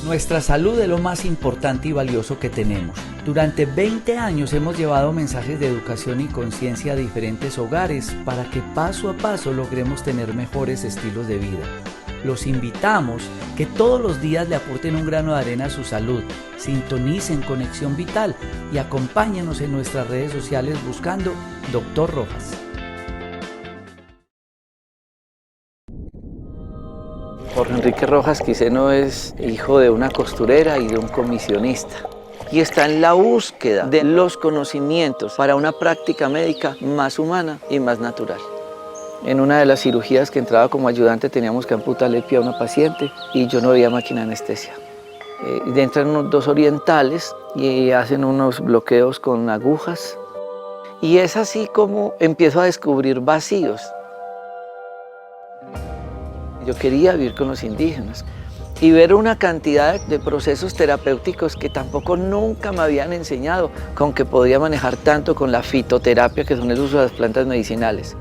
Nuestra salud es lo más importante y valioso que tenemos. Durante 20 años hemos llevado mensajes de educación y conciencia a diferentes hogares para que paso a paso logremos tener mejores estilos de vida. Los invitamos que todos los días le aporten un grano de arena a su salud, sintonicen Conexión Vital y acompáñenos en nuestras redes sociales buscando Dr. Rojas. Jorge Enrique Rojas Quiseno es hijo de una costurera y de un comisionista. Y está en la búsqueda de los conocimientos para una práctica médica más humana y más natural. En una de las cirugías que entraba como ayudante teníamos que amputarle el pie a una paciente y yo no había máquina de anestesia. Entran unos dos orientales y hacen unos bloqueos con agujas. Y es así como empiezo a descubrir vacíos. Yo quería vivir con los indígenas y ver una cantidad de procesos terapéuticos que tampoco nunca me habían enseñado, con que podía manejar tanto con la fitoterapia, que son el uso de las plantas medicinales.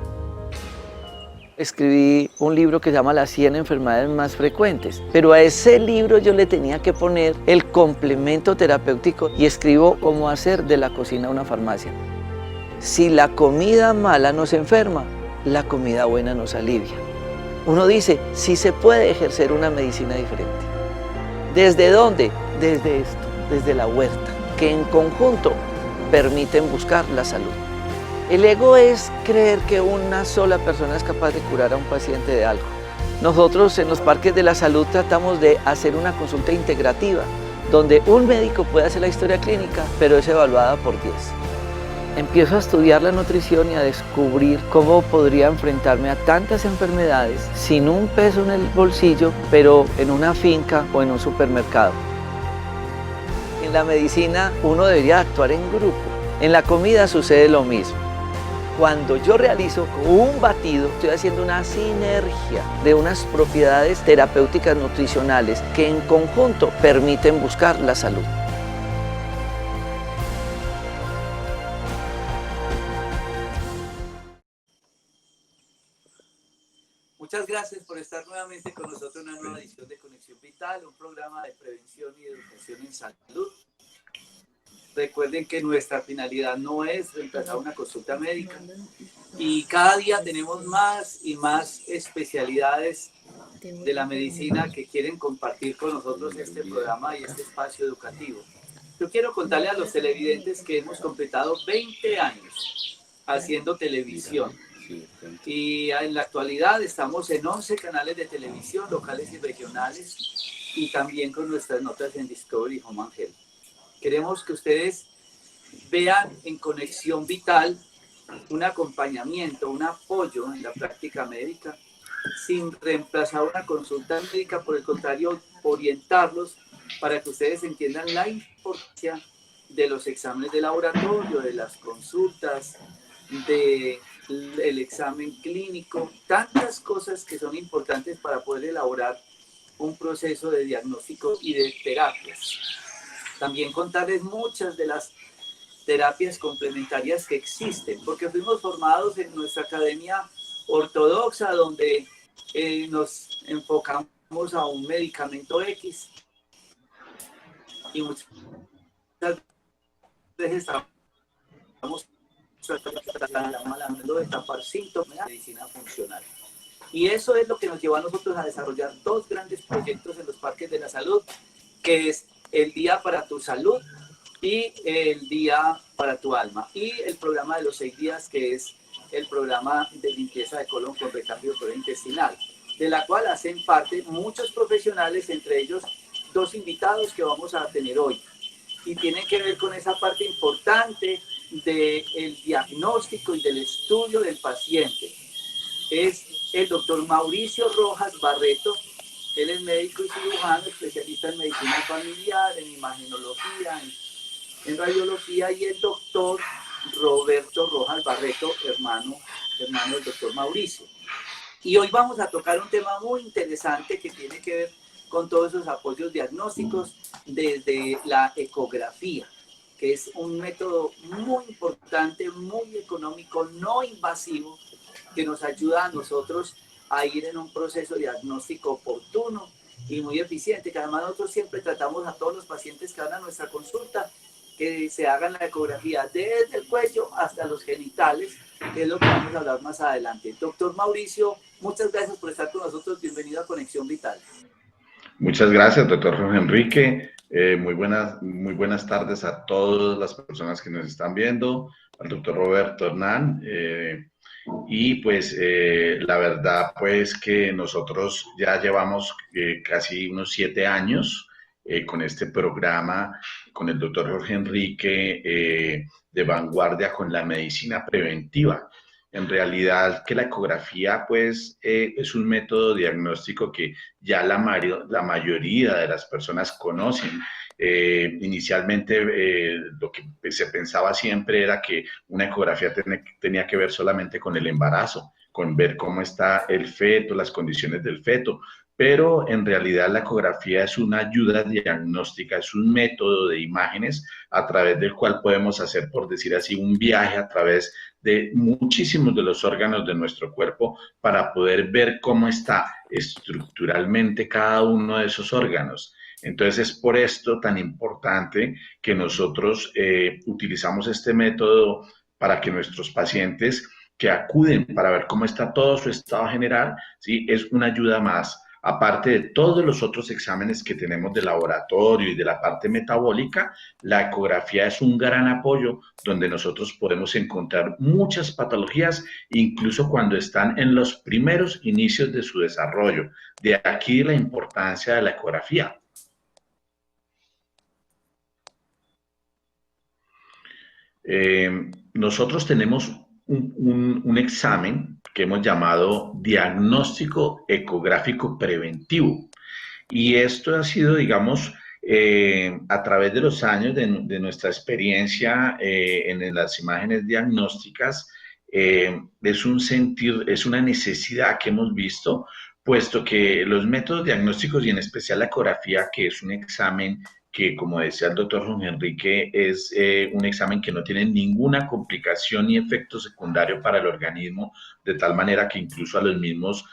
Escribí un libro que se llama Las 100 enfermedades más frecuentes, pero a ese libro yo le tenía que poner el complemento terapéutico y escribo cómo hacer de la cocina una farmacia. Si la comida mala nos enferma, la comida buena nos alivia. Uno dice, sí se puede ejercer una medicina diferente. ¿Desde dónde? Desde esto, desde la huerta, que en conjunto permiten buscar la salud. El ego es creer que una sola persona es capaz de curar a un paciente de algo. Nosotros en los parques de la salud tratamos de hacer una consulta integrativa, donde un médico puede hacer la historia clínica, pero es evaluada por 10. Empiezo a estudiar la nutrición y a descubrir cómo podría enfrentarme a tantas enfermedades sin un peso en el bolsillo, pero en una finca o en un supermercado. En la medicina uno debería actuar en grupo. En la comida sucede lo mismo. Cuando yo realizo un batido, estoy haciendo una sinergia de unas propiedades terapéuticas nutricionales que en conjunto permiten buscar la salud. Muchas gracias por estar nuevamente con nosotros en una nueva edición de Conexión Vital, un programa de prevención y educación en salud. Recuerden que nuestra finalidad no es reemplazar una consulta médica y cada día tenemos más y más especialidades de la medicina que quieren compartir con nosotros este programa y este espacio educativo. Yo quiero contarle a los televidentes que hemos completado 20 años haciendo televisión. Y en la actualidad estamos en 11 canales de televisión locales y regionales y también con nuestras notas en Discovery Home and Health. Queremos que ustedes vean en Conexión Vital un acompañamiento, un apoyo en la práctica médica sin reemplazar una consulta médica, por el contrario, orientarlos para que ustedes entiendan la importancia de los exámenes de laboratorio, de las consultas, del examen clínico, tantas cosas que son importantes para poder elaborar un proceso de diagnóstico y de terapias. También contarles muchas de las terapias complementarias que existen, porque fuimos formados en nuestra academia ortodoxa, donde nos enfocamos a un medicamento X y muchas veces estamos tratando de tapar síntomas de medicina funcional. Y eso es lo que nos llevó a nosotros a desarrollar dos grandes proyectos en los parques de la salud, que es el Día para tu Salud y el Día para tu Alma. Y el programa de los 6 días, que es el programa de limpieza de colon con recambio de flora intestinal, de la cual hacen parte muchos profesionales, entre ellos 2 invitados que vamos a tener hoy. Y tienen que ver con esa parte importante del diagnóstico y del estudio del paciente. Es el doctor Mauricio Rojas Barreto. Él es médico y cirujano, especialista en medicina familiar, en imagenología, en radiología, y el doctor Roberto Rojas Barreto, hermano del doctor Mauricio. Y hoy vamos a tocar un tema muy interesante que tiene que ver con todos esos apoyos diagnósticos desde la ecografía, que es un método muy importante, muy económico, no invasivo, que nos ayuda a nosotros a ir en un proceso diagnóstico oportuno y muy eficiente, que además nosotros siempre tratamos a todos los pacientes que van a nuestra consulta que se hagan la ecografía desde el cuello hasta los genitales, que es lo que vamos a hablar más adelante. Doctor Mauricio, muchas gracias por estar con nosotros. Bienvenido a Conexión Vital. Muchas gracias, doctor Jorge Enrique. Muy buenas tardes a todas las personas que nos están viendo, al doctor Roberto Hernán. Y pues la verdad pues que nosotros ya llevamos casi unos 7 años con este programa, con el doctor Jorge Enrique, de vanguardia con la medicina preventiva. En realidad que la ecografía pues es un método diagnóstico que ya la mayoría de las personas conocen. Inicialmente lo que se pensaba siempre era que una ecografía tenía que ver solamente con el embarazo, con ver cómo está el feto, las condiciones del feto, pero en realidad la ecografía es una ayuda diagnóstica, es un método de imágenes a través del cual podemos hacer, por decir así, un viaje a través de muchísimos de los órganos de nuestro cuerpo para poder ver cómo está estructuralmente cada uno de esos órganos. Entonces es por esto tan importante que nosotros utilizamos este método para que nuestros pacientes que acuden para ver cómo está todo su estado general, ¿sí? Es una ayuda más. Aparte de todos los otros exámenes que tenemos de laboratorio y de la parte metabólica, la ecografía es un gran apoyo donde nosotros podemos encontrar muchas patologías, incluso cuando están en los primeros inicios de su desarrollo. De aquí la importancia de la ecografía. Nosotros tenemos un examen que hemos llamado diagnóstico ecográfico preventivo. Y esto ha sido, digamos, a través de los años de nuestra experiencia en las imágenes diagnósticas, es un sentir, es una necesidad que hemos visto, puesto que los métodos diagnósticos y en especial la ecografía, que es un examen que, como decía el doctor Jorge Enrique, es un examen que no tiene ninguna complicación ni efecto secundario para el organismo, de tal manera que incluso a los mismos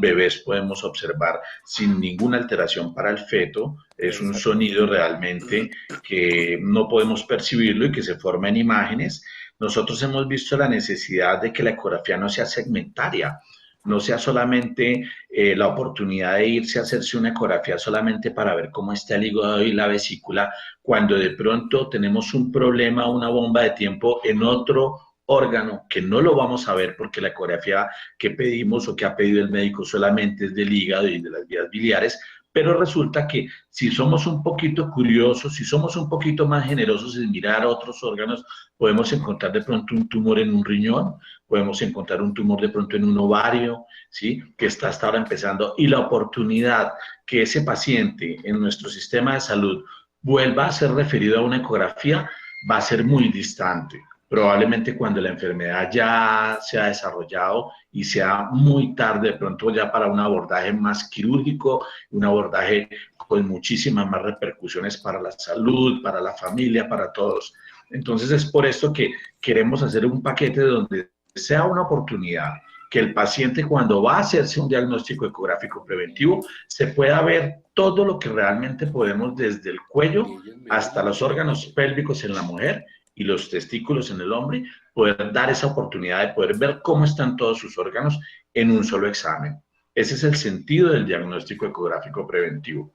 bebés podemos observar sin ninguna alteración para el feto. Es un sonido realmente que no podemos percibirlo y que se forma en imágenes. Nosotros hemos visto la necesidad de que la ecografía no sea segmentaria, no sea solamente la oportunidad de irse a hacerse una ecografía solamente para ver cómo está el hígado y la vesícula, cuando de pronto tenemos un problema, una bomba de tiempo en otro órgano que no lo vamos a ver porque la ecografía que pedimos o que ha pedido el médico solamente es del hígado y de las vías biliares, pero resulta que si somos un poquito curiosos, si somos un poquito más generosos en mirar otros órganos, podemos encontrar de pronto un tumor en un riñón, podemos encontrar un tumor de pronto en un ovario, ¿sí? Que está hasta ahora empezando, y la oportunidad que ese paciente en nuestro sistema de salud vuelva a ser referido a una ecografía va a ser muy distante. Probablemente cuando la enfermedad ya se ha desarrollado y sea muy tarde, de pronto ya para un abordaje más quirúrgico, un abordaje con muchísimas más repercusiones para la salud, para la familia, para todos. Entonces es por esto que queremos hacer un paquete donde sea una oportunidad que el paciente cuando va a hacerse un diagnóstico ecográfico preventivo se pueda ver todo lo que realmente podemos desde el cuello hasta los órganos pélvicos en la mujer y los testículos en el hombre, poder dar esa oportunidad de poder ver cómo están todos sus órganos en un solo examen. Ese es el sentido del diagnóstico ecográfico preventivo.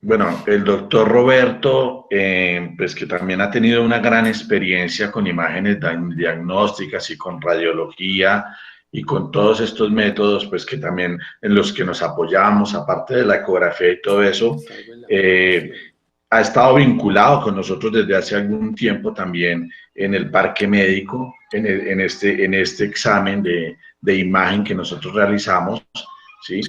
Bueno, el doctor Roberto, pues que también ha tenido una gran experiencia con imágenes diagnósticas y con radiología y con todos estos métodos, pues que también en los que nos apoyamos, aparte de la ecografía y todo eso, ha estado vinculado con nosotros desde hace algún tiempo también en el parque médico, en este examen de imagen que nosotros realizamos, ¿sí?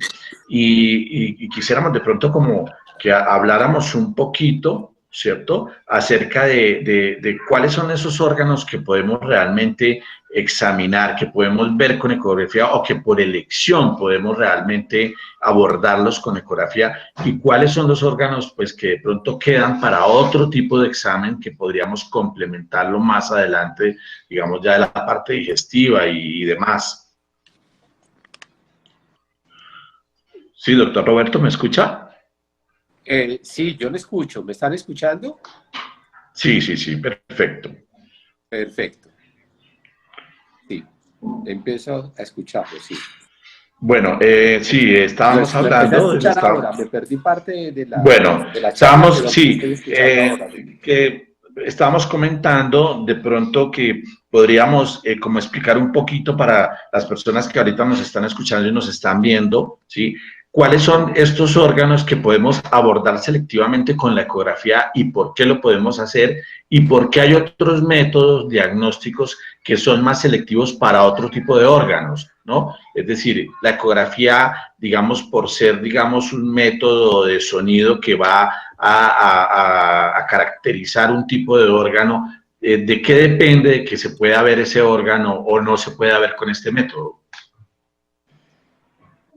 Y quisiéramos de pronto como que habláramos un poquito ¿cierto? Acerca de cuáles son esos órganos que podemos realmente examinar, que podemos ver con ecografía o que por elección podemos realmente abordarlos con ecografía y cuáles son los órganos pues que de pronto quedan para otro tipo de examen que podríamos complementarlo más adelante, digamos ya de la parte digestiva y demás. Sí, doctor Roberto, ¿me escucha? Sí, yo lo escucho. ¿Me están escuchando? Sí, sí, sí, perfecto. Perfecto. Sí, empiezo a escucharlo, sí. Bueno, sí, estábamos Me empecé a hablando. escuchar ahora, me perdí parte Bueno, de la charla, estábamos, pero me sí, estoy escuchando ahora. que estábamos comentando de pronto que podríamos como explicar un poquito para las personas que ahorita nos están escuchando y nos están viendo, ¿sí? ¿Cuáles son estos órganos que podemos abordar selectivamente con la ecografía y por qué lo podemos hacer y por qué hay otros métodos diagnósticos que son más selectivos para otro tipo de órganos, ¿no? Es decir, la ecografía, digamos, por ser, digamos, un método de sonido que va a caracterizar un tipo de órgano, ¿de qué depende de que se pueda ver ese órgano o no se pueda ver con este método?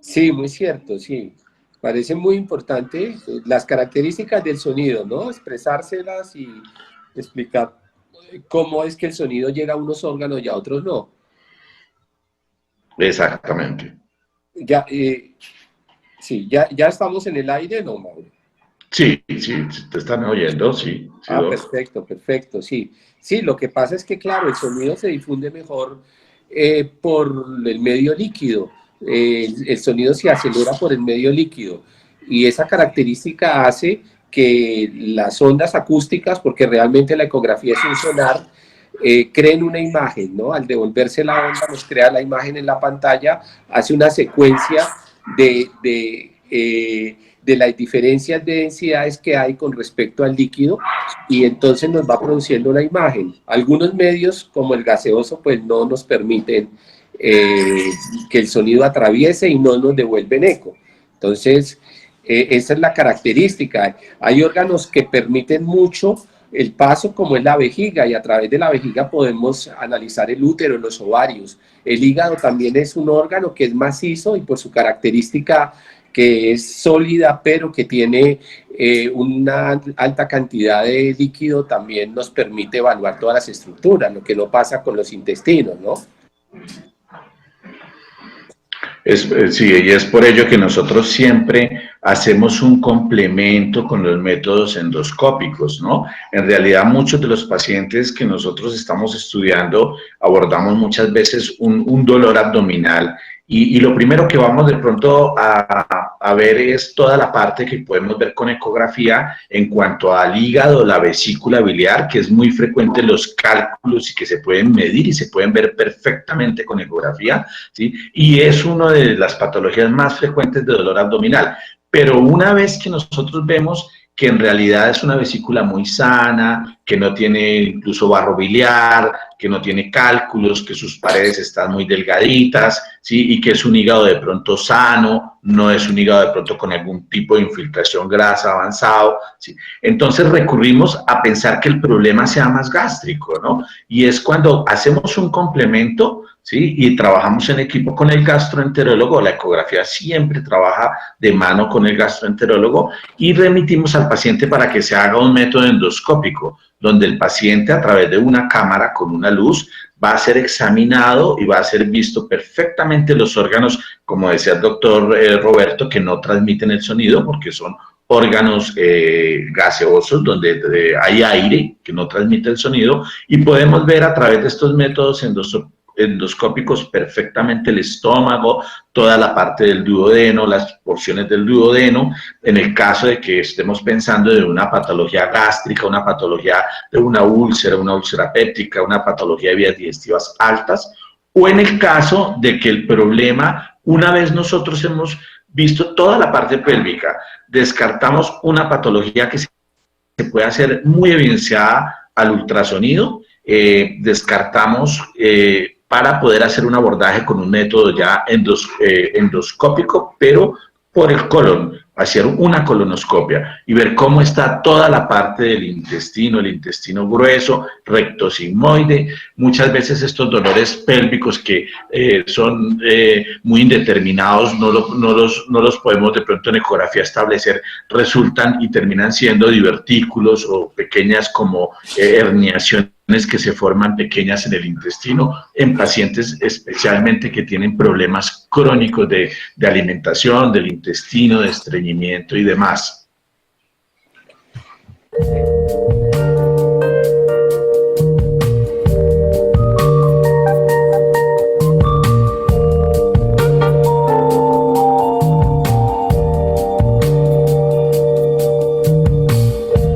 Sí, muy cierto, sí. Parece muy importante las características del sonido, ¿no? Expresárselas y explicar cómo es que el sonido llega a unos órganos y a otros no. Exactamente. Ya, sí, ya estamos en el aire, ¿no, Mauro? Sí, sí, te están oyendo, sí. Sí, Ah, perfecto, perfecto, sí. Sí, lo que pasa es que, claro, el sonido se difunde mejor por el medio líquido. El sonido se acelera por el medio líquido y esa característica hace que las ondas acústicas, porque realmente la ecografía es un sonar, creen una imagen, ¿no? Al devolverse la onda nos crea la imagen en la pantalla, hace una secuencia de las diferencias de densidades que hay con respecto al líquido y entonces nos va produciendo una imagen. Algunos medios, como el gaseoso, pues no nos permiten que el sonido atraviese y no nos devuelven eco. Entonces, esa es la característica. Hay órganos que permiten mucho el paso, como es la vejiga, y a través de la vejiga podemos analizar el útero, los ovarios. El hígado también es un órgano que es macizo y por su característica que es sólida, pero que tiene una alta cantidad de líquido, también nos permite evaluar todas las estructuras, lo que no pasa con los intestinos, ¿no? Sí, y es por ello que nosotros siempre hacemos un complemento con los métodos endoscópicos, ¿no? En realidad, muchos de los pacientes que nosotros estamos estudiando abordamos muchas veces un dolor abdominal y lo primero que vamos de pronto a ver es toda la parte que podemos ver con ecografía en cuanto al hígado, la vesícula biliar, que es muy frecuente los cálculos y que se pueden medir y se pueden ver perfectamente con ecografía, ¿sí? Y es una de las patologías más frecuentes de dolor abdominal. Pero una vez que nosotros vemos que en realidad es una vesícula muy sana, que no tiene incluso barro biliar, que no tiene cálculos, que sus paredes están muy delgaditas, ¿sí? Y que es un hígado de pronto sano, no es un hígado de pronto con algún tipo de infiltración grasa avanzado, ¿sí? Entonces recurrimos a pensar que el problema sea más gástrico, ¿no? Y es cuando hacemos un complemento, ¿sí? Y trabajamos en equipo con el gastroenterólogo, la ecografía siempre trabaja de mano con el gastroenterólogo y remitimos al paciente para que se haga un método endoscópico, donde el paciente a través de una cámara con una luz va a ser examinado y va a ser visto perfectamente los órganos, como decía el doctor Roberto, que no transmiten el sonido porque son órganos gaseosos donde hay aire que no transmite el sonido y podemos ver a través de estos métodos endoscópicos perfectamente el estómago, toda la parte del duodeno, las porciones del duodeno, en el caso de que estemos pensando de una patología gástrica, una patología de una úlcera péptica, una patología de vías digestivas altas, o en el caso de que el problema, una vez nosotros hemos visto toda la parte pélvica, descartamos una patología que se puede hacer muy evidenciada al ultrasonido, descartamos para poder hacer un abordaje con un método ya endoscópico, pero por el colon, hacer una colonoscopia y ver cómo está toda la parte del intestino, el intestino grueso, recto sigmoide. Muchas veces estos dolores pélvicos que son muy indeterminados, no los podemos de pronto en ecografía establecer, resultan y terminan siendo divertículos o pequeñas como herniaciones que se forman pequeñas en el intestino en pacientes especialmente que tienen problemas crónicos de alimentación, del intestino, de estreñimiento y demás.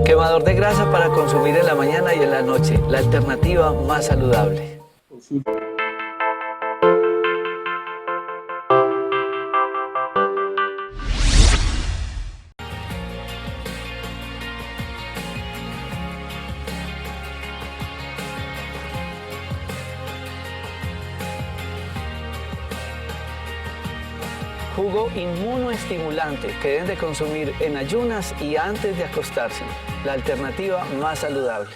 Quemador de grasa para consumir en la mañana y en la noche, la alternativa más saludable. Jugo inmunoestimulante que deben de consumir en ayunas y antes de acostarse. La alternativa más saludable.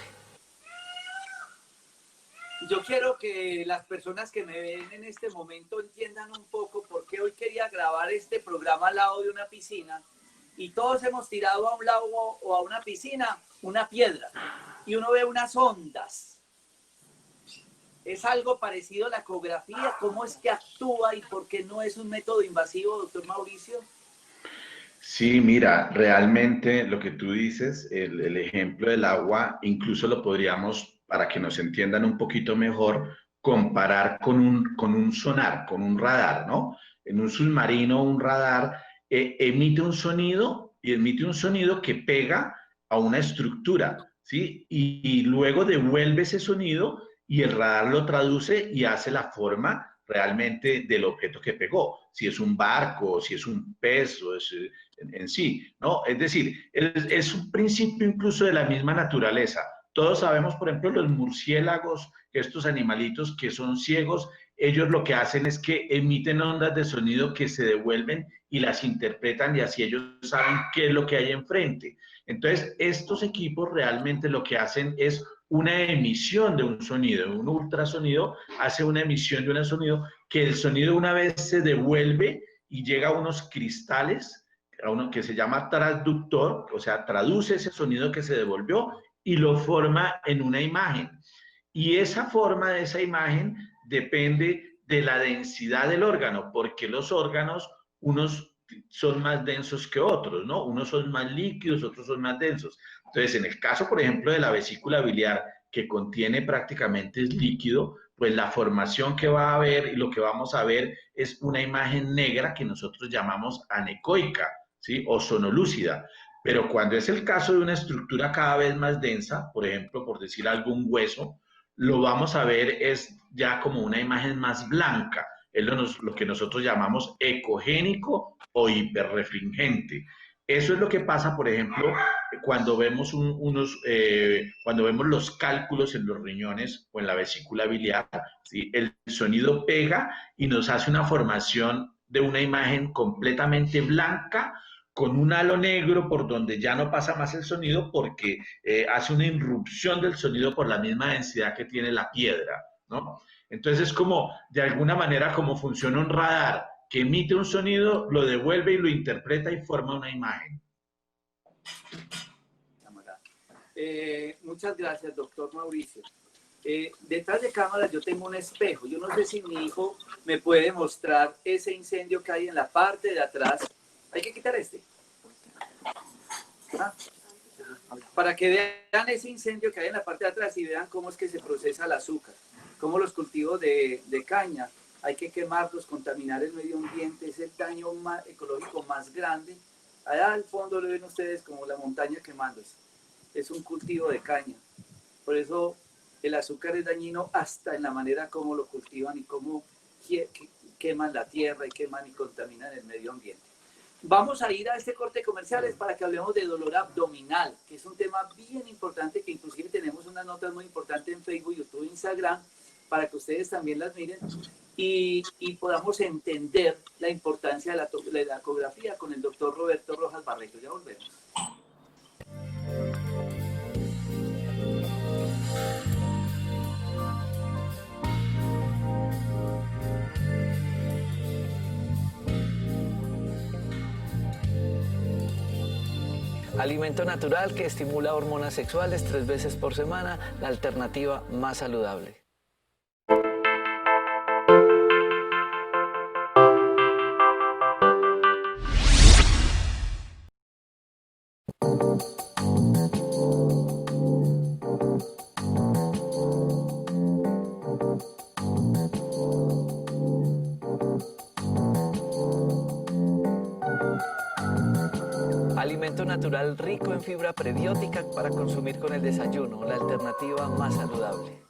Yo quiero que las personas que me ven en este momento entiendan un poco por qué hoy quería grabar este programa al lado de una piscina y todos hemos tirado a un lago o a una piscina una piedra y uno ve unas ondas. ¿Es algo parecido a la ecografía? ¿Cómo es que actúa y por qué no es un método invasivo, doctor Mauricio? Sí, mira, realmente lo que tú dices, el ejemplo del agua, incluso lo podríamos, para que nos entiendan un poquito mejor, comparar con un sonar, con un radar, ¿no? En un submarino, un radar emite un sonido y emite un sonido que pega a una estructura, ¿sí? Y luego devuelve ese sonido y el radar lo traduce y hace la forma realmente del objeto que pegó, si es un barco, si es un pez, o es en sí, ¿no? Es decir, es un principio incluso de la misma naturaleza. Todos sabemos, por ejemplo, los murciélagos, estos animalitos que son ciegos, ellos lo que hacen es que emiten ondas de sonido que se devuelven y las interpretan y así ellos saben qué es lo que hay enfrente. Entonces, estos equipos realmente lo que hacen es una emisión de un sonido, un ultrasonido hace una emisión de un sonido que el sonido una vez se devuelve y llega a unos cristales, a uno que se llama transductor, o sea, traduce ese sonido que se devolvió y lo forma en una imagen. Y esa forma de esa imagen depende de la densidad del órgano, porque los órganos, unos son más densos que otros, ¿no? Unos son más líquidos, otros son más densos. Entonces, en el caso, por ejemplo, de la vesícula biliar, que contiene prácticamente es líquido, pues la formación que va a haber y lo que vamos a ver es una imagen negra que nosotros llamamos anecoica, ¿sí? O sonolúcida. Pero cuando es el caso de una estructura cada vez más densa, por ejemplo, por decir algún hueso, lo vamos a ver es ya como una imagen más blanca, es lo que nosotros llamamos ecogénico o hiperrefringente. Eso es lo que pasa, por ejemplo, cuando vemos cuando vemos los cálculos en los riñones o en la vesícula biliar, ¿sí? El sonido pega y nos hace una formación de una imagen completamente blanca con un halo negro por donde ya no pasa más el sonido porque hace una irrupción del sonido por la misma densidad que tiene la piedra, ¿no? Entonces es como, de alguna manera, como funciona un radar que emite un sonido, lo devuelve y lo interpreta y forma una imagen. Muchas gracias, doctor Mauricio. Detrás de cámara yo tengo un espejo. Yo no sé si mi hijo me puede mostrar ese incendio que hay en la parte de atrás. Hay que quitar este. ¿Ah? Para que vean ese incendio que hay en la parte de atrás y vean cómo es que se procesa el azúcar, cómo los cultivos de caña hay que quemarlos, contaminar el medio ambiente, es el daño ecológico más grande. Allá al fondo lo ven ustedes como la montaña quemándose. Es un cultivo de caña. Por eso el azúcar es dañino hasta en la manera como lo cultivan y cómo queman la tierra y queman y contaminan el medio ambiente. Vamos a ir a este corte comerciales para que hablemos de dolor abdominal, que es un tema bien importante, que inclusive tenemos unas notas muy importantes en Facebook, YouTube, Instagram, para que ustedes también las miren. y podamos entender la importancia de la ecografía con el doctor Roberto Rojas Barreto. Ya volvemos. Alimento natural que estimula hormonas sexuales 3 veces por semana, la alternativa más saludable. Alimento natural rico en fibra prebiótica para consumir con el desayuno, la alternativa más saludable.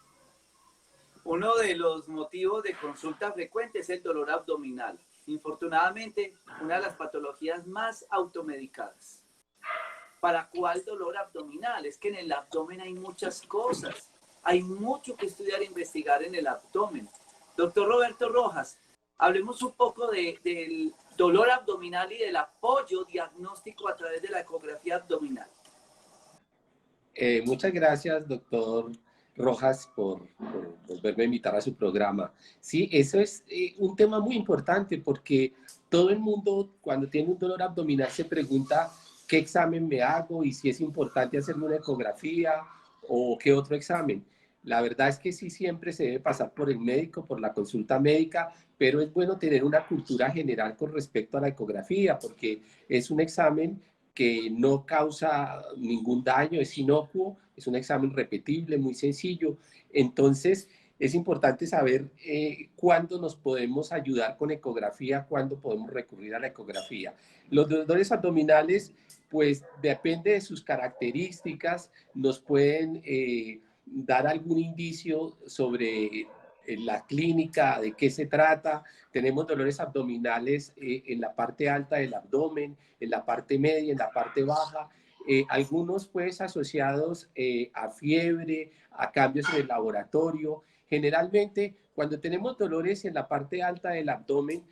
Uno de los motivos de consulta frecuente es el dolor abdominal. Infortunadamente, una de las patologías más automedicadas. ¿Para cuál dolor abdominal? Es que en el abdomen hay muchas cosas. Hay mucho que estudiar e investigar en el abdomen. Doctor Roberto Rojas, hablemos un poco del dolor abdominal y del apoyo diagnóstico a través de la ecografía abdominal. Muchas gracias, doctor Rojas, por volverme a invitar a su programa. Sí, eso es un tema muy importante porque todo el mundo cuando tiene un dolor abdominal se pregunta qué examen me hago y si es importante hacerme una ecografía o qué otro examen. La verdad es que sí siempre se debe pasar por el médico, por la consulta médica, pero es bueno tener una cultura general con respecto a la ecografía porque es un examen que no causa ningún daño, es inocuo, es un examen repetible, muy sencillo. Entonces, es importante saber cuándo nos podemos ayudar con ecografía, cuándo podemos recurrir a la ecografía. Los dolores abdominales, pues depende de sus características, nos pueden dar algún indicio sobre la clínica, de qué se trata. Tenemos dolores abdominales en la parte alta del abdomen, en la parte media, en la parte baja, algunos pues asociados a fiebre, a cambios en el laboratorio. Generalmente cuando tenemos dolores en la parte alta del abdomen,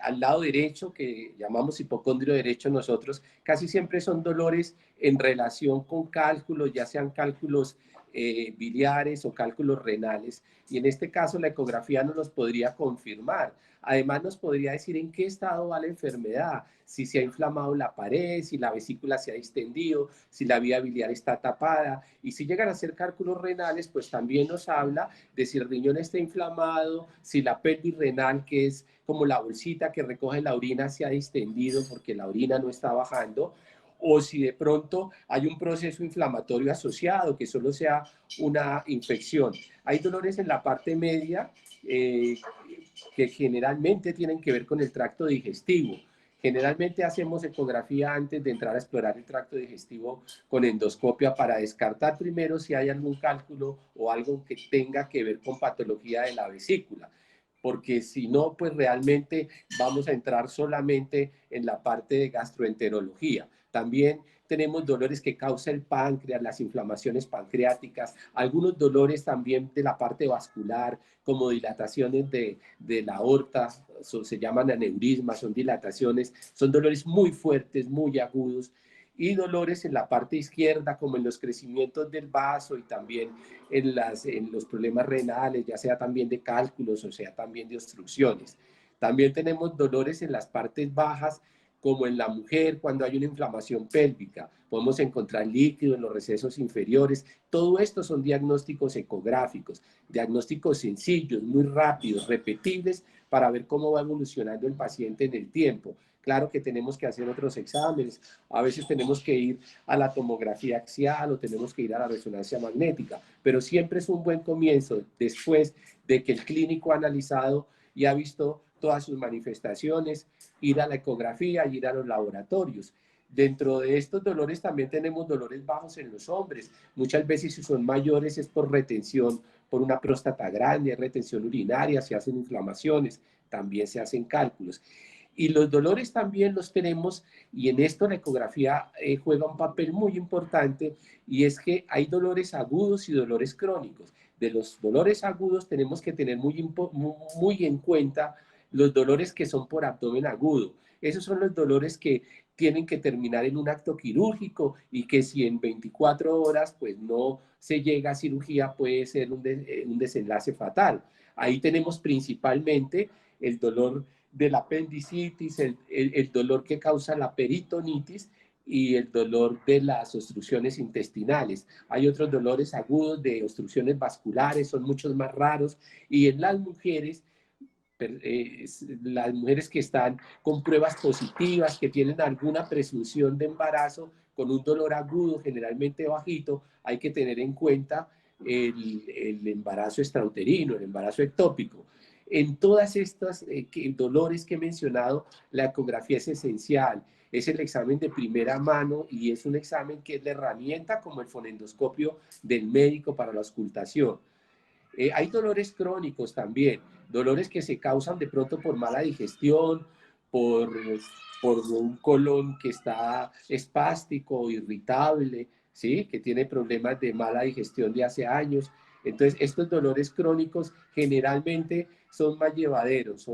al lado derecho, que llamamos hipocondrio derecho nosotros, casi siempre son dolores en relación con cálculos, ya sean cálculos biliares o cálculos renales, y en este caso la ecografía nos los podría confirmar. Además nos podría decir en qué estado va la enfermedad, si se ha inflamado la pared, si la vesícula se ha distendido, si la vía biliar está tapada, y si llegan a ser cálculos renales, pues también nos habla de si el riñón está inflamado, si la pelvis renal, que es como la bolsita que recoge la orina, se ha distendido porque la orina no está bajando, o si de pronto hay un proceso inflamatorio asociado, que solo sea una infección. Hay dolores en la parte media que generalmente tienen que ver con el tracto digestivo. Generalmente hacemos ecografía antes de entrar a explorar el tracto digestivo con endoscopia para descartar primero si hay algún cálculo o algo que tenga que ver con patología de la vesícula, porque si no, pues realmente vamos a entrar solamente en la parte de gastroenterología. También tenemos dolores que causa el páncreas, las inflamaciones pancreáticas, algunos dolores también de la parte vascular, como dilataciones de la aorta, se llaman aneurismas, son dilataciones, son dolores muy fuertes, muy agudos, y dolores en la parte izquierda, como en los crecimientos del vaso y también en los problemas renales, ya sea también de cálculos o sea también de obstrucciones. También tenemos dolores en las partes bajas, como en la mujer cuando hay una inflamación pélvica. Podemos encontrar líquido en los recesos inferiores. Todo esto son diagnósticos ecográficos, diagnósticos sencillos, muy rápidos, repetibles, para ver cómo va evolucionando el paciente en el tiempo. Claro que tenemos que hacer otros exámenes, a veces tenemos que ir a la tomografía axial o tenemos que ir a la resonancia magnética, pero siempre es un buen comienzo después de que el clínico ha analizado y ha visto todas sus manifestaciones, ir a la ecografía y ir a los laboratorios. Dentro de estos dolores también tenemos dolores bajos en los hombres. Muchas veces si son mayores es por retención, por una próstata grande, retención urinaria, se hacen inflamaciones, también se hacen cálculos. Y los dolores también los tenemos, y en esto la ecografía juega un papel muy importante, y es que hay dolores agudos y dolores crónicos. De los dolores agudos tenemos que tener muy en cuenta los dolores que son por abdomen agudo. Esos son los dolores que tienen que terminar en un acto quirúrgico, y que si en 24 horas pues no se llega a cirugía, puede ser un desenlace fatal. Ahí tenemos principalmente el dolor de la apendicitis, el dolor que causa la peritonitis y el dolor de las obstrucciones intestinales. Hay otros dolores agudos de obstrucciones vasculares, son muchos más raros, y en las mujeres que están con pruebas positivas, que tienen alguna presunción de embarazo, con un dolor agudo, generalmente bajito, hay que tener en cuenta el embarazo extrauterino, el embarazo ectópico. En todas estas dolores que he mencionado, la ecografía es esencial. Es el examen de primera mano, y es un examen que es la herramienta como el fonendoscopio del médico para la auscultación. Hay dolores crónicos también, dolores que se causan de pronto por mala digestión, por, por un colon que está espástico, irritable, ¿sí? Que tiene problemas de mala digestión de hace años. Entonces, estos dolores crónicos generalmente son más llevaderos,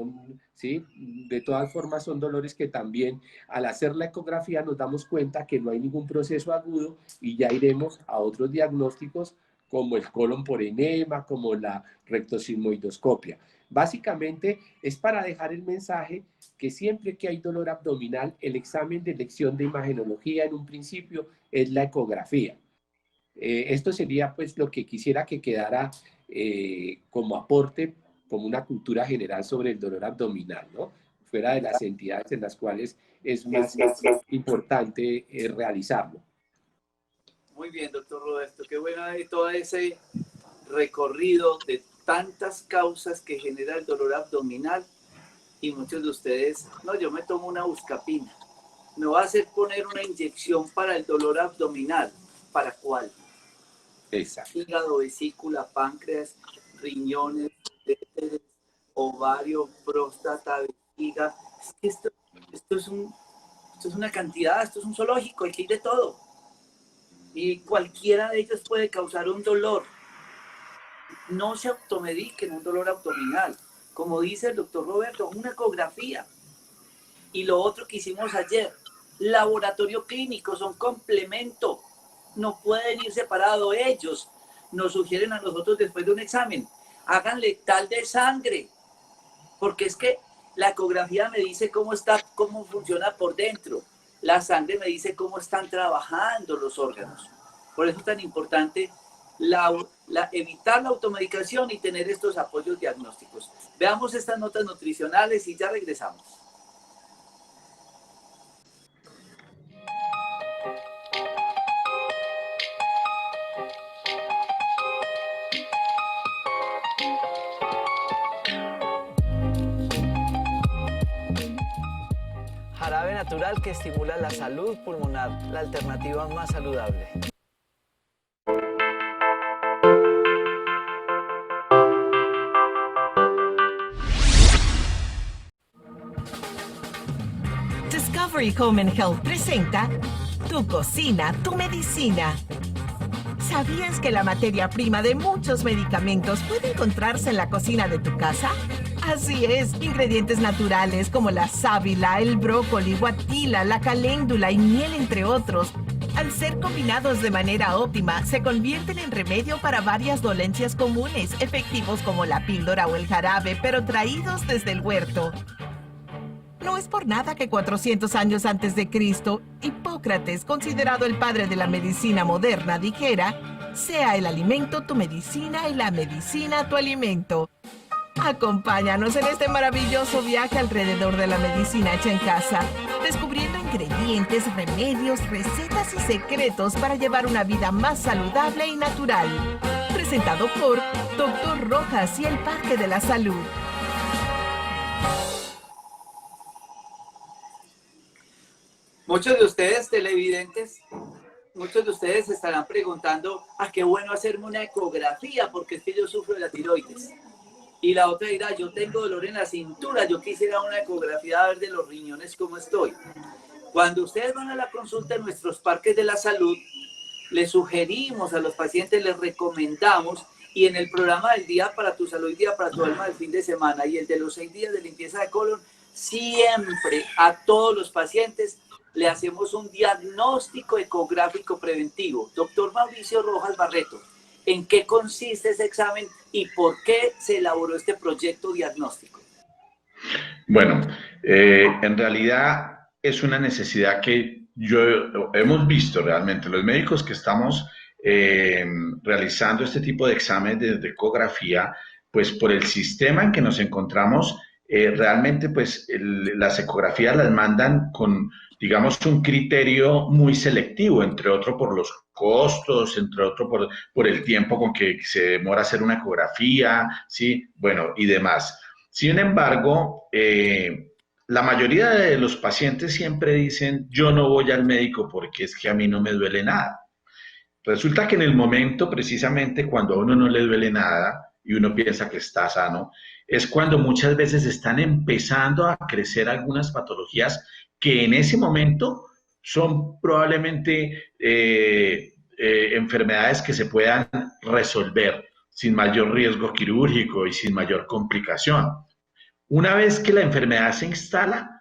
¿sí? De todas formas, son dolores que también al hacer la ecografía nos damos cuenta que no hay ningún proceso agudo, y ya iremos a otros diagnósticos como el colon por enema, como la rectosigmoidoscopia. Básicamente es para dejar el mensaje que siempre que hay dolor abdominal, el examen de elección de imagenología en un principio es la ecografía. Esto sería pues lo que quisiera que quedara como aporte, como una cultura general sobre el dolor abdominal, ¿no? Fuera de las entidades en las cuales es más importante realizarlo. Muy bien, doctor Roberto, qué bueno todo ese recorrido de tantas causas que genera el dolor abdominal. Y muchos de ustedes, no, yo me tomo una buscapina, me va a hacer poner una inyección para el dolor abdominal. ¿Para cuál? Exacto. Hígado, vesícula, páncreas, riñones, ovario, próstata, vejiga. Es que esto es una cantidad, esto es un zoológico, hay que ir de todo. Y cualquiera de ellos puede causar un dolor. No se automediquen un dolor abdominal. Como dice el doctor Roberto, una ecografía. Y lo otro que hicimos ayer, laboratorio clínico, son complemento. No pueden ir separados ellos. Nos sugieren a nosotros después de un examen, háganle tal de sangre. Porque es que la ecografía me dice cómo funciona por dentro. La sangre me dice cómo están trabajando los órganos. Por eso es tan importante evitar la automedicación y tener estos apoyos diagnósticos. Veamos estas notas nutricionales y ya regresamos. Jarabe natural que estimula la salud pulmonar, la alternativa más saludable. Discovery Home and Health presenta Tu cocina, tu medicina. ¿Sabías que la materia prima de muchos medicamentos puede encontrarse en la cocina de tu casa? Así es, ingredientes naturales como la sábila, el brócoli, guatila, la caléndula y miel, entre otros, al ser combinados de manera óptima, se convierten en remedio para varias dolencias comunes, efectivos como la píldora o el jarabe, pero traídos desde el huerto. No es por nada que 400 años antes de Cristo, Hipócrates, considerado el padre de la medicina moderna, dijera: sea el alimento tu medicina y la medicina tu alimento. Acompáñanos en este maravilloso viaje alrededor de la medicina hecha en casa, descubriendo ingredientes, remedios, recetas y secretos para llevar una vida más saludable y natural. Presentado por Dr. Rojas y el Parque de la Salud. Muchos de ustedes, televidentes, muchos de ustedes se estarán preguntando: qué bueno hacerme una ecografía, porque es que yo sufro de la tiroides. Y la otra dirá, yo tengo dolor en la cintura, yo quisiera una ecografía a ver de los riñones cómo estoy. Cuando ustedes van a la consulta en nuestros parques de la salud, les sugerimos a los pacientes, les recomendamos, y en el programa del Día para tu Salud y Día para tu Alma del fin de semana y el de los 6 días de limpieza de colon, siempre a todos los pacientes le hacemos un diagnóstico ecográfico preventivo. Doctor Mauricio Rojas Barreto, ¿en qué consiste ese examen y por qué se elaboró este proyecto diagnóstico? Bueno, en realidad es una necesidad que hemos visto realmente. Los médicos que estamos realizando este tipo de exámenes de ecografía, pues por el sistema en que nos encontramos, realmente pues las ecografías las mandan con, digamos, un criterio muy selectivo, entre otro por los costos, entre otro por el tiempo con que se demora hacer una ecografía, ¿sí? Bueno, y demás. Sin embargo, la mayoría de los pacientes siempre dicen, yo no voy al médico porque es que a mí no me duele nada. Resulta que en el momento, precisamente cuando a uno no le duele nada y uno piensa que está sano, es cuando muchas veces están empezando a crecer algunas patologías que en ese momento son probablemente enfermedades que se puedan resolver sin mayor riesgo quirúrgico y sin mayor complicación. Una vez que la enfermedad se instala,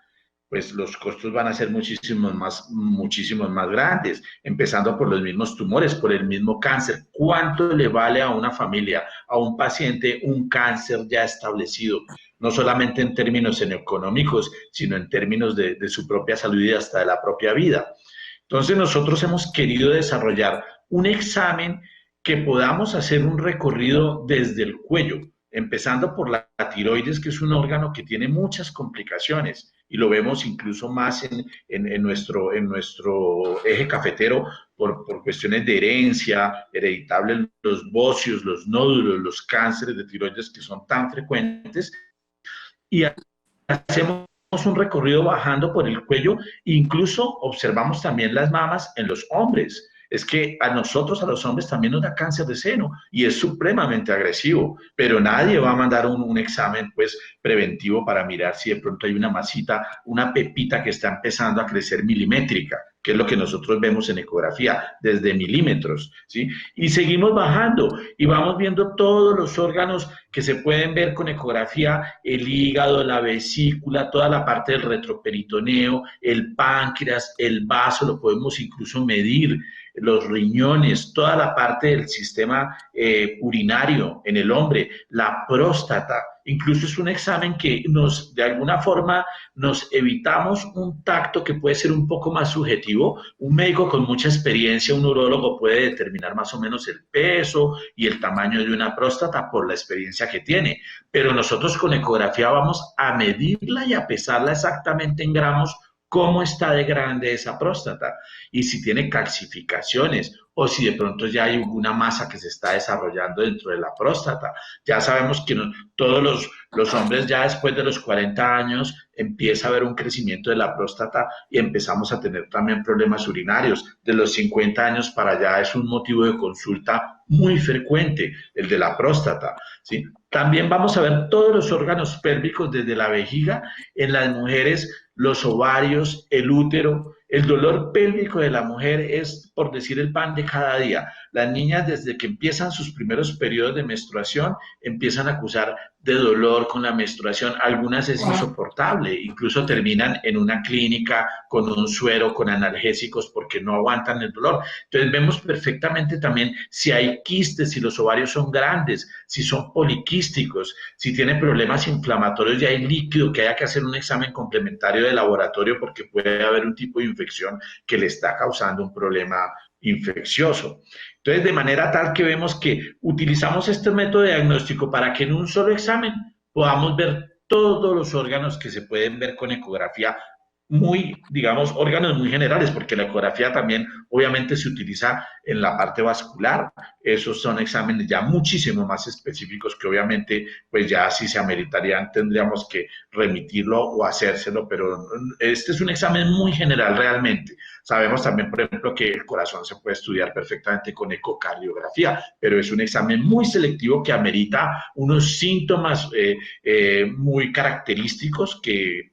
pues los costos van a ser muchísimos más grandes, empezando por los mismos tumores, por el mismo cáncer. ¿Cuánto le vale a una familia, a un paciente, un cáncer ya establecido? No solamente en términos económicos, sino en términos de su propia salud y hasta de la propia vida. Entonces nosotros hemos querido desarrollar un examen que podamos hacer un recorrido desde el cuello, empezando por la tiroides, que es un órgano que tiene muchas complicaciones, y lo vemos incluso más en nuestro eje cafetero por cuestiones de herencia, hereditables, los bocios, los nódulos, los cánceres de tiroides que son tan frecuentes, y hacemos un recorrido bajando por el cuello, incluso observamos también las mamas en los hombres. Es que a nosotros, a los hombres, también nos da cáncer de seno y es supremamente agresivo, pero nadie va a mandar un examen pues preventivo para mirar si de pronto hay una masita, una pepita que está empezando a crecer milimétrica, que es lo que nosotros vemos en ecografía, desde milímetros, ¿sí? Y seguimos bajando y vamos viendo todos los órganos que se pueden ver con ecografía, el hígado, la vesícula, toda la parte del retroperitoneo, el páncreas, el vaso, lo podemos incluso medir, los riñones, toda la parte del sistema urinario en el hombre, la próstata. Incluso es un examen que de alguna forma, nos evitamos un tacto que puede ser un poco más subjetivo. Un médico con mucha experiencia, un urólogo, puede determinar más o menos el peso y el tamaño de una próstata por la experiencia que tiene. Pero nosotros con ecografía vamos a medirla y a pesarla exactamente en gramos, cómo está de grande esa próstata y si tiene calcificaciones o si de pronto ya hay alguna masa que se está desarrollando dentro de la próstata. Ya sabemos que todos los hombres ya después de los 40 años empieza a haber un crecimiento de la próstata y empezamos a tener también problemas urinarios. De los 50 años para allá es un motivo de consulta muy frecuente, el de la próstata, ¿sí? También vamos a ver todos los órganos pélvicos desde la vejiga, en las mujeres, los ovarios, el útero. El dolor pélvico de la mujer es, por decir, el pan de cada día. Las niñas, desde que empiezan sus primeros periodos de menstruación, empiezan a acusar de dolor con la menstruación. Algunas es insoportable, incluso terminan en una clínica con un suero, con analgésicos, porque no aguantan el dolor. Entonces vemos perfectamente también si hay quistes, si los ovarios son grandes, si son poliquísticos, si tienen problemas inflamatorios y hay líquido, que haya que hacer un examen complementario de laboratorio porque puede haber un tipo de infección que le está causando un problema infeccioso. Entonces, de manera tal que vemos que utilizamos este método de diagnóstico para que en un solo examen podamos ver todos los órganos que se pueden ver con ecografía, muy, digamos, órganos muy generales, porque la ecografía también obviamente se utiliza en la parte vascular. Esos son exámenes ya muchísimo más específicos que obviamente pues ya si se ameritarían tendríamos que remitirlo o hacérselo, pero este es un examen muy general realmente. Sabemos también, por ejemplo, que el corazón se puede estudiar perfectamente con ecocardiografía, pero es un examen muy selectivo que amerita unos síntomas muy característicos que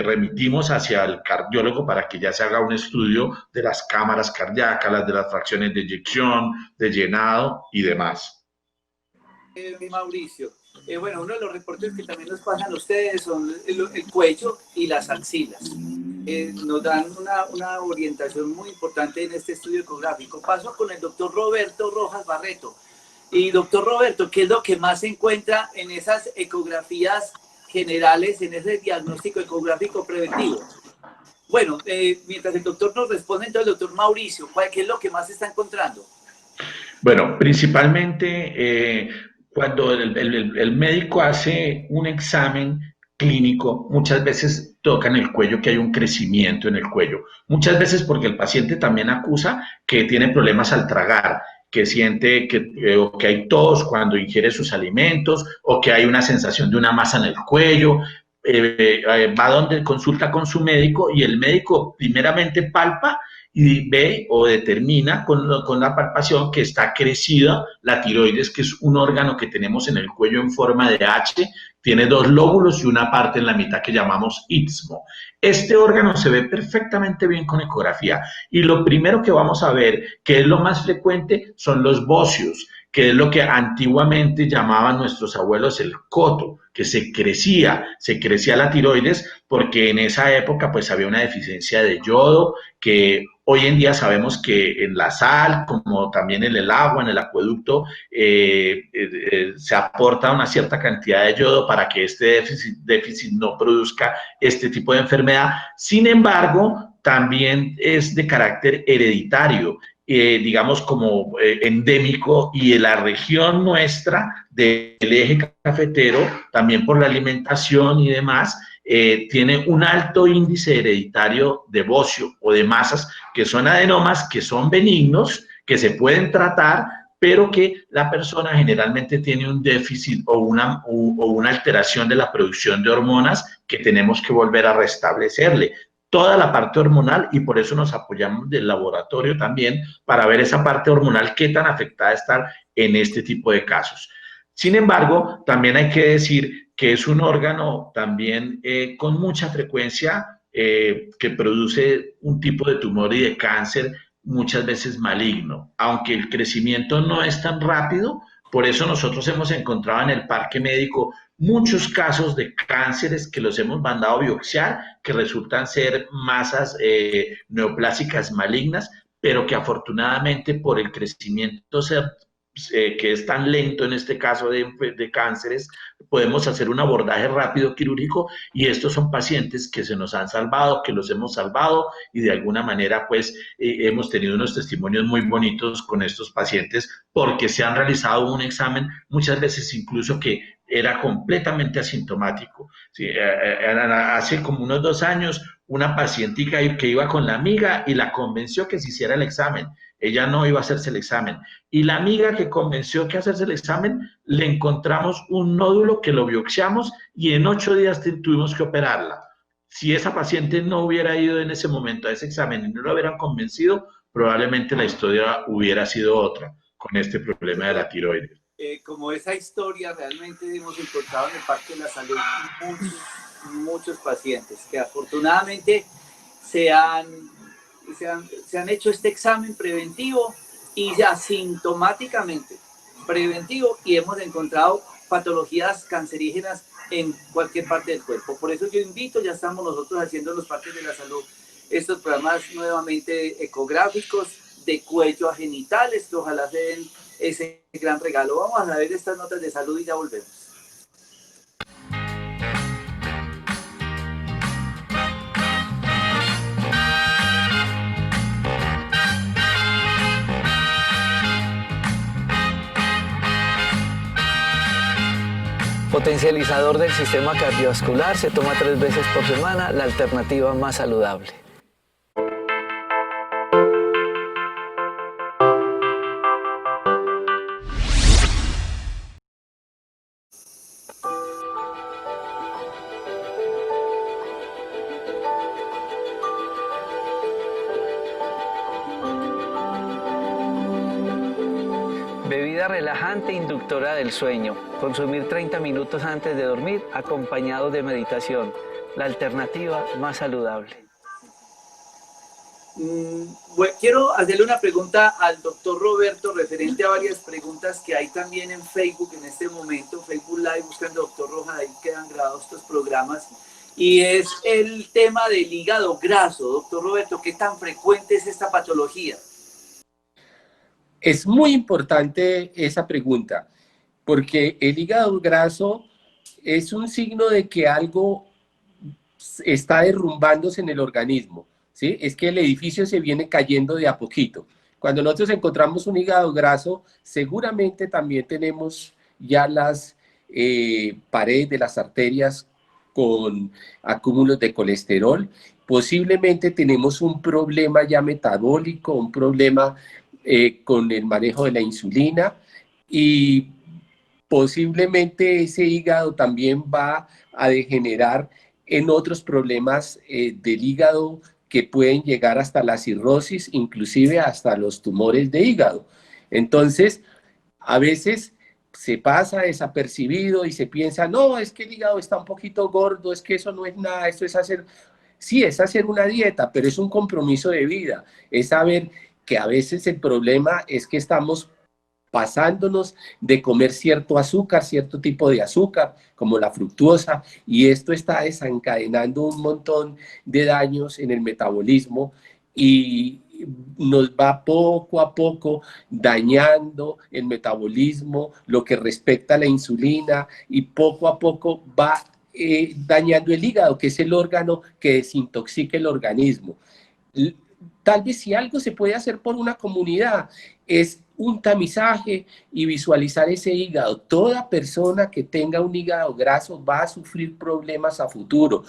remitimos hacia el cardiólogo para que ya se haga un estudio de las cámaras cardíacas, las de las fracciones de eyección, de llenado y demás. Mauricio, bueno, uno de los reportes que también nos pasan a ustedes son el cuello y las axilas. Nos dan una orientación muy importante en este estudio ecográfico. Paso con el doctor Roberto Rojas Barreto. Y doctor Roberto, ¿qué es lo que más se encuentra en esas ecografías generales, en ese diagnóstico ecográfico preventivo? Bueno, mientras el doctor nos responde, entonces el doctor Mauricio, ¿qué es lo que más se está encontrando? Bueno, principalmente cuando el médico hace un examen clínico, muchas veces toca en el cuello que hay un crecimiento en el cuello. Muchas veces porque el paciente también acusa que tiene problemas al tragar, que siente o que hay tos cuando ingiere sus alimentos, o que hay una sensación de una masa en el cuello. Va donde consulta con su médico y el médico primeramente palpa y ve o determina con la palpación que está crecida la tiroides, que es un órgano que tenemos en el cuello en forma de H, tiene dos lóbulos y una parte en la mitad que llamamos istmo. Este órgano se ve perfectamente bien con ecografía y lo primero que vamos a ver, que es lo más frecuente, son los bocios, que es lo que antiguamente llamaban nuestros abuelos el coto, que se crecía la tiroides porque en esa época pues había una deficiencia de yodo, que hoy en día sabemos que en la sal, como también en el agua, en el acueducto, se aporta una cierta cantidad de yodo para que este déficit no produzca este tipo de enfermedad. Sin embargo, también es de carácter hereditario. Digamos como endémico, y en la región nuestra del eje cafetero, también por la alimentación y demás, tiene un alto índice hereditario de bocio o de masas, que son adenomas, que son benignos, que se pueden tratar, pero que la persona generalmente tiene un déficit o una alteración de la producción de hormonas que tenemos que volver a restablecerle. Toda la parte hormonal, y por eso nos apoyamos del laboratorio también para ver esa parte hormonal, qué tan afectada está en este tipo de casos. Sin embargo, también hay que decir que es un órgano también con mucha frecuencia que produce un tipo de tumor y de cáncer muchas veces maligno, aunque el crecimiento no es tan rápido. Por eso nosotros hemos encontrado en el parque médico muchos casos de cánceres que los hemos mandado a biopsiar, que resultan ser masas neoplásicas malignas, pero que afortunadamente por el crecimiento que es tan lento en este caso de cánceres, podemos hacer un abordaje rápido quirúrgico, y estos son pacientes que se nos han salvado, que los hemos salvado, y de alguna manera pues hemos tenido unos testimonios muy bonitos con estos pacientes porque se han realizado un examen muchas veces incluso que era completamente asintomático. Sí, hace como unos 2 años, una pacientica que iba con la amiga y la convenció que se hiciera el examen. Ella no iba a hacerse el examen. Y la amiga que convenció que hacerse el examen, le encontramos un nódulo que lo biopsiamos y en 8 días tuvimos que operarla. Si esa paciente no hubiera ido en ese momento a ese examen y no lo hubieran convencido, probablemente la historia hubiera sido otra con este problema de la tiroides. Como esa historia, realmente hemos encontrado en el Parque de la Salud muchos pacientes que afortunadamente se han hecho este examen preventivo y asintomáticamente preventivo, y hemos encontrado patologías cancerígenas en cualquier parte del cuerpo. Por eso yo invito, ya estamos nosotros haciendo en los Parques de la Salud estos programas nuevamente ecográficos de cuello a genitales, que ojalá se den ese gran regalo. Vamos a ver estas notas de salud y ya volvemos. Potencializador del sistema cardiovascular, se toma 3 veces por semana, la alternativa más saludable. relajante inductora del sueño. Consumir 30 minutos antes de dormir acompañado de meditación. La alternativa más saludable. Bueno, quiero hacerle una pregunta al doctor Roberto referente a varias preguntas que hay también en Facebook en este momento, Facebook Live, buscando doctor Rojas, ahí quedan grabados estos programas, y es el tema del hígado graso. Doctor Roberto, ¿qué tan frecuente es esta patología? Es muy importante esa pregunta, porque el hígado graso es un signo de que algo está derrumbándose en el organismo. ¿Sí? Es que el edificio se viene cayendo de a poquito. Cuando nosotros encontramos un hígado graso, seguramente también tenemos ya las paredes de las arterias con acúmulos de colesterol. Posiblemente tenemos un problema ya metabólico, un problema con el manejo de la insulina, y posiblemente ese hígado también va a degenerar en otros problemas del hígado que pueden llegar hasta la cirrosis, inclusive hasta los tumores de hígado. Entonces, a veces se pasa desapercibido y se piensa, no, es que el hígado está un poquito gordo, es que eso no es nada, esto es hacer... Sí, es hacer una dieta, pero es un compromiso de vida, es saber que a veces el problema es que estamos pasándonos de comer cierto azúcar, cierto tipo de azúcar, como la fructuosa, y esto está desencadenando un montón de daños en el metabolismo y nos va poco a poco dañando el metabolismo, lo que respecta a la insulina, y poco a poco va dañando el hígado, que es el órgano que desintoxica el organismo. Tal vez si algo se puede hacer por una comunidad es un tamizaje y visualizar ese hígado. Toda persona que tenga un hígado graso va a sufrir problemas a futuro.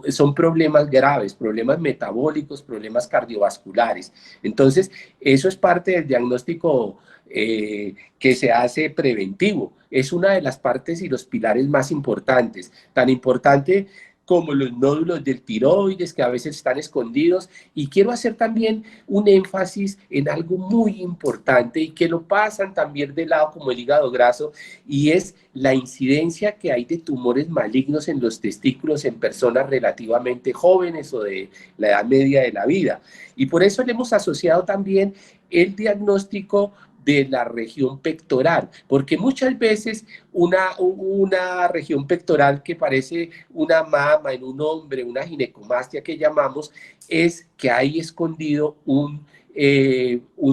Son problemas graves, problemas metabólicos, problemas cardiovasculares. Entonces, eso es parte del diagnóstico que se hace preventivo. Es una de las partes y los pilares más importantes. Tan importante como los nódulos del tiroides, que a veces están escondidos. Y quiero hacer también un énfasis en algo muy importante y que lo pasan también de lado como el hígado graso, y es la incidencia que hay de tumores malignos en los testículos en personas relativamente jóvenes o de la edad media de la vida. Y por eso le hemos asociado también el diagnóstico de la región pectoral, porque muchas veces una región pectoral que parece una mama en un hombre, una ginecomastia que llamamos, es que hay escondido un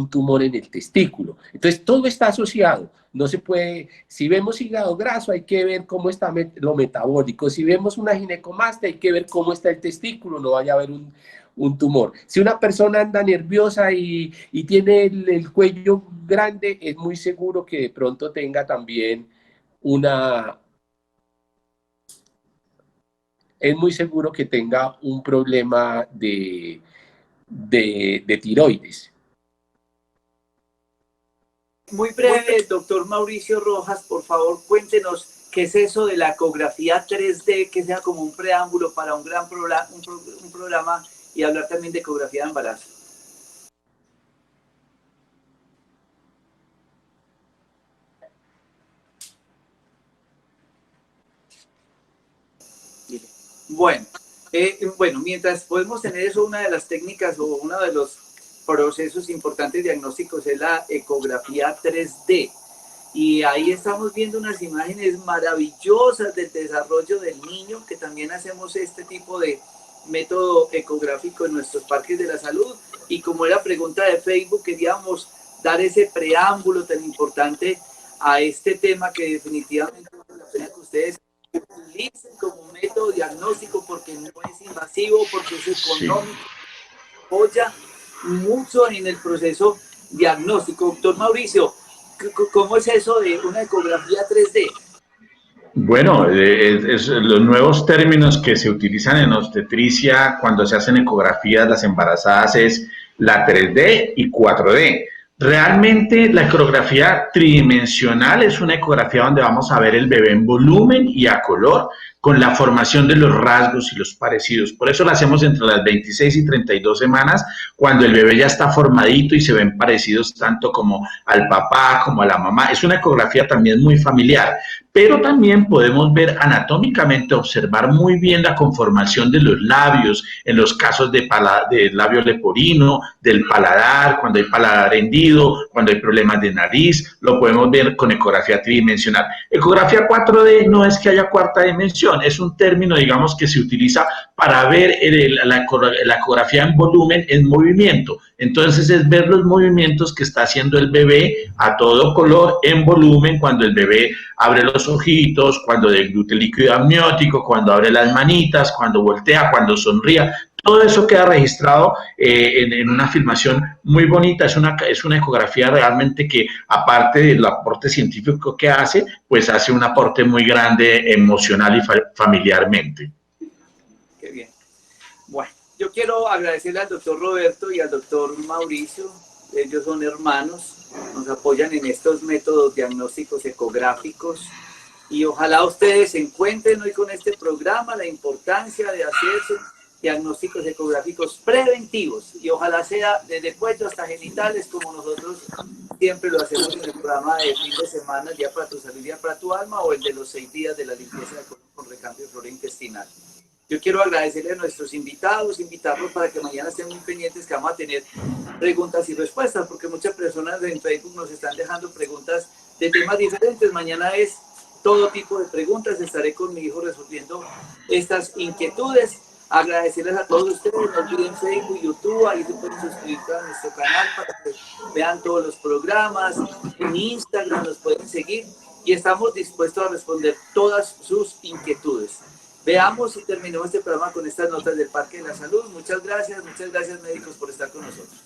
tumor en el testículo. Entonces todo está asociado. No se puede, si vemos hígado graso hay que ver cómo está lo metabólico, si vemos una ginecomastia hay que ver cómo está el testículo, no vaya a haber un tumor. Si una persona anda nerviosa y tiene el cuello grande, es muy seguro que de pronto tenga también un problema de tiroides. Muy breve, doctor Mauricio Rojas, por favor, cuéntenos qué es eso de la ecografía 3D, que sea como un preámbulo para un gran programa, y hablar también de ecografía de embarazo. Bueno, mientras podemos tener eso, una de las técnicas o uno de los procesos importantes diagnósticos es la ecografía 3D. Y ahí estamos viendo unas imágenes maravillosas del desarrollo del niño, que también hacemos este tipo de método ecográfico en nuestros parques de la salud. Y como era pregunta de Facebook, queríamos dar ese preámbulo tan importante a este tema que definitivamente vale la pena que ustedes utilicen como método diagnóstico, porque no es invasivo, porque es económico, apoya mucho en el proceso diagnóstico. Doctor Mauricio, ¿cómo es eso de una ecografía 3D? Bueno, los nuevos términos que se utilizan en obstetricia cuando se hacen ecografías las embarazadas es la 3D y 4D. Realmente la ecografía tridimensional es una ecografía donde vamos a ver el bebé en volumen y a color, con la formación de los rasgos y los parecidos. Por eso la hacemos entre las 26 y 32 semanas, cuando el bebé ya está formadito y se ven parecidos tanto como al papá como a la mamá. Es una ecografía también muy familiar, pero también podemos ver anatómicamente, observar muy bien la conformación de los labios, en los casos de labio leporino, del paladar, cuando hay paladar hendido, cuando hay problemas de nariz, lo podemos ver con ecografía tridimensional. Ecografía 4D no es que haya cuarta dimensión, es un término, digamos, que se utiliza para ver la ecografía en volumen, en movimiento. Entonces es ver los movimientos que está haciendo el bebé a todo color, en volumen, cuando el bebé abre los ojitos, cuando deglute líquido amniótico, cuando abre las manitas, cuando voltea, cuando sonría. Todo eso queda registrado en una filmación muy bonita. Es una ecografía realmente que, aparte del aporte científico que hace, pues hace un aporte muy grande emocional y familiarmente. Qué bien. Bueno, yo quiero agradecerle al doctor Roberto y al doctor Mauricio. Ellos son hermanos, nos apoyan en estos métodos diagnósticos ecográficos y ojalá ustedes encuentren hoy con este programa la importancia de hacerse diagnósticos ecográficos preventivos y ojalá sea desde cuello hasta genitales, como nosotros siempre lo hacemos en el programa de fin de semana, Día para tu Salud, Día para tu Alma, o el de los 6 días de la limpieza del colon con recambio de flora intestinal. Yo quiero agradecerle a nuestros invitados, invitarlos para que mañana estén muy pendientes, que vamos a tener preguntas y respuestas, porque muchas personas en Facebook nos están dejando preguntas de temas diferentes. Mañana es todo tipo de preguntas, estaré con mi hijo resolviendo estas inquietudes. Agradecerles a todos ustedes, no olviden Facebook, YouTube, ahí se pueden suscribir a nuestro canal para que vean todos los programas, en Instagram nos pueden seguir y estamos dispuestos a responder todas sus inquietudes. Veamos y terminemos este programa con estas notas del Parque de la Salud. Muchas gracias médicos por estar con nosotros.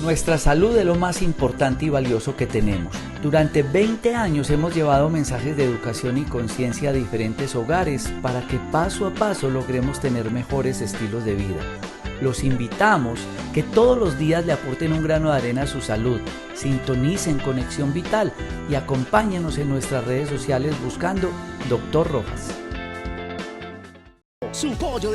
Nuestra salud es lo más importante y valioso que tenemos. Durante 20 años hemos llevado mensajes de educación y conciencia a diferentes hogares para que paso a paso logremos tener mejores estilos de vida. Los invitamos que todos los días le aporten un grano de arena a su salud, sintonicen Conexión Vital y acompáñenos en nuestras redes sociales buscando Dr. Rojas. Su pollo